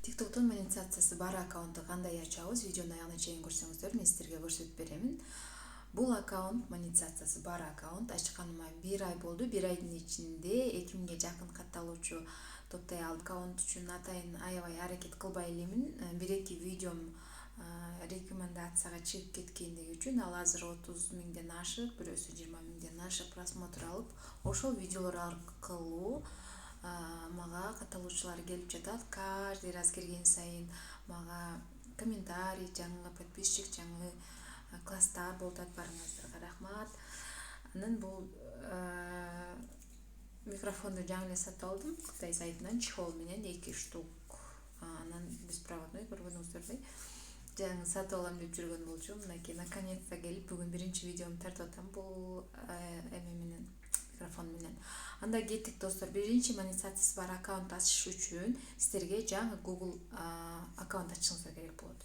TikToктон монетизациясы бар аккаунтты кандай ачабыз? Видеону аягына чейин көрсөңүздөр, мен сиздерге көрсөтүп беремин. Бул аккаунт монетизациясы бар аккаунт. Ачканыма 1 ай болду. 1 айдын ичинде 2000ге жакын катталуучу топтой алды. Аккаунт үчүн атайын аябай аракет кылбай элемин. 1-2 видеом рекомендацияга чыгып кеткендиги үчүн ал азыр 30 миңден ашык, бирөөсү 20 миңден ашык просмотр алып, ошол видеолор аркылуу мага катталуучулар келип жатат. Каждый раз кирген сайын мага комментарий, жаңы подписчик, жаңы класстар болуп атат. Барыңыздарга рахмат. Анан бул микрофонду жаңы эле сатып алдым Кытай сайтынан, чехол менен 2 штук. Анан беспроводной, көргөнүңүздөрдөй жаңы сатып алам деп жүргөн болчумун. Мынакей наконец-то келип, бүгүн биринчи видеомду тартып атам бул эме менен, микрофон менен. Анда кеттик достор. Биринчи монетизациясы бар аккаунт ачыш үчүн сиздерге жаңы Google аккаунт ачышыңыздар керек болот.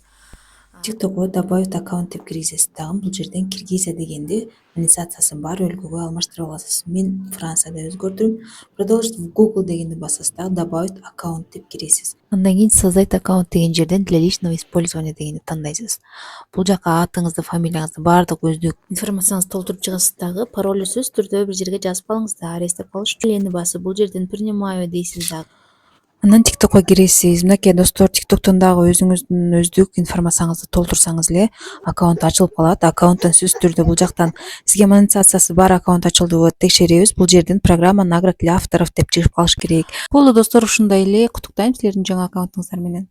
TikTok'u Dabavit аккаунт деп киргизесиз. Дагы бул жерден Киргизия дегенди монетизациясы бар өлкөгө алмаштыра аласыз. Мен Францияда өзгөртүрүм. Продолжить в Google дегенди басасыз. Дагы Dabavit аккаунт деп киресиз. Андан кийин создать аккаунт деген жерден для личного использования дегенди тандайсыз. Бул жака атыңызды, фамилияңызды, баардык өздүк информацияңызды толтуруп чыгасыз. Дагы паролду сөзсүз түрдө бир жерге жазып алыңыздар, эстеп калыш үчүн. Элени басып бул жерден принимаю дейсиз дагы. Анан TikTok'ка киресиз. Мынакей достор, TikTok'тон дагы өзүңүздүн өздүк информацияңызды толтурсаңыз эле аккаунт ачылып калат. Аккаунттан сөзсүз түрдө бул жактан сизге монетизациясы бар аккаунт ачылдыбы текшеребиз. Бул жерден программа наград для авторов деп чыгып калыш керек. Болду достор, ушундай эле. Куттуктайм силердин жаңы аккаунтуңуздар менен.